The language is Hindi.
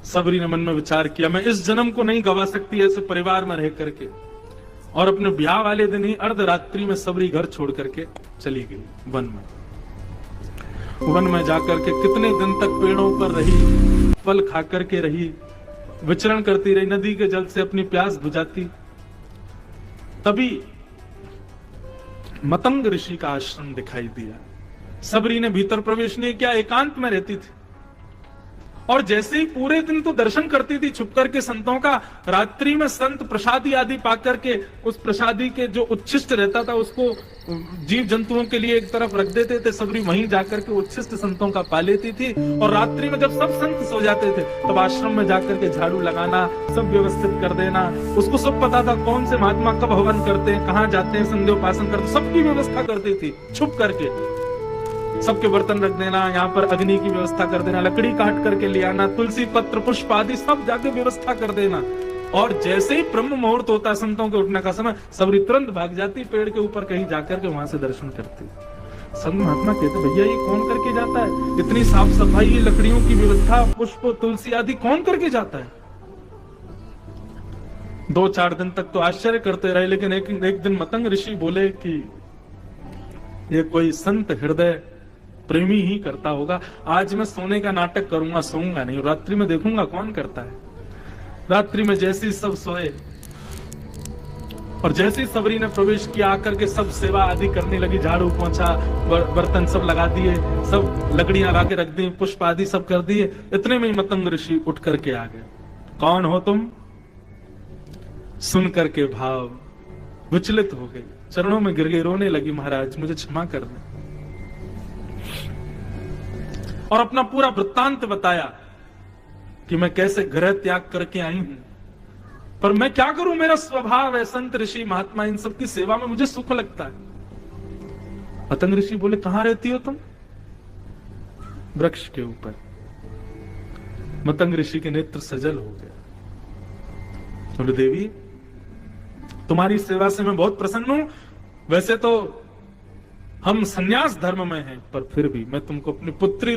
सबरी ने मन में विचार किया, मैं इस जन्म को नहीं गवा सकती ऐसे परिवार में रह करके। और अपने ब्याह वाले दिन ही अर्धरात्रि में सबरी घर छोड़ करके चली गई वन में। वन में जाकर के कितने दिन तक पेड़ों पर रही, फल खा करके रही, विचरण करती रही, नदी के जल से अपनी प्यास बुझाती। तभी मतंग ऋषि का आश्रम दिखाई दिया। सबरी ने भीतर प्रवेश नहीं किया, एकांत में रहती थी। और जैसे ही पूरे दिन तो दर्शन करती थी छुप करके संतों का, रात्रि में संत प्रसादी आदि पाकर के उस प्रसादी के जो उच्छिष्ट रहता था उसको जीव जंतुओं के लिए एक तरफ रख देते थे। सबरी वहीं जाकर के उच्छिष्ट संतों का पा लेती थी। और रात्रि में जब सब संत सो जाते थे तब आश्रम में जाकर के झाड़ू लगाना, सब व्यवस्थित कर देना। उसको सब पता था कौन से महात्मा कब हवन करते हैं, कहाँ जाते हैं, संध्योपासन करते, सबकी व्यवस्था करती थी छुप करके। सबके बर्तन रख देना, यहाँ पर अग्नि की व्यवस्था कर देना, लकड़ी काट करके ले आना, तुलसी पत्र पुष्प आदि सब जाके व्यवस्था कर देना। और जैसे ही ब्रह्म मुहूर्त होता, संतों के उठने का समय, सबरी तुरंत भाग जाती, पेड़ के ऊपर कहीं जाकर के वहां से दर्शन करती। संत महात्मा कहते, भैया ये कौन करके जाता है? इतनी साफ सफाई, लकड़ियों की व्यवस्था, पुष्प तुलसी आदि कौन करके जाता है? 2-4 दिन तक तो आश्चर्य करते रहे, लेकिन एक दिन मतंग ऋषि बोले कि ये कोई संत हृदय प्रेमी ही करता होगा। आज मैं सोने का नाटक करूंगा, सोऊंगा नहीं, रात्रि में देखूंगा कौन करता है। रात्रि में जैसे ही सब सोए और जैसे ही सबरी ने प्रवेश किया, आकर के सब सेवा आदि करने लगी, झाड़ू पोंछा, बर्तन सब लगा दिए, सब लकड़ियां ला के रख दी, पुष्प आदि सब कर दिए। इतने में ही मतंग ऋषि उठ करके आ गए। कौन हो तुम? सुन करके भाव विचलित हो गए, चरणों में गिर गए, रोने लगी, महाराज मुझे क्षमा कर दें। और अपना पूरा वृत्तांत बताया कि मैं कैसे ग्रह त्याग करके आई हूं, पर मैं क्या करूं, मेरा स्वभाव है, संत ऋषि महात्मा इन सब की सेवा में मुझे सुख लगता है। मतंग ऋषि बोले, कहां रहती हो तुम? वृक्ष के ऊपर। मतंग ऋषि के नेत्र सजल हो गए। बोले, देवी तुम्हारी सेवा से मैं बहुत प्रसन्न हूं। वैसे तो हम संन्यास धर्म में हैं, पर फिर भी मैं तुमको अपनी पुत्री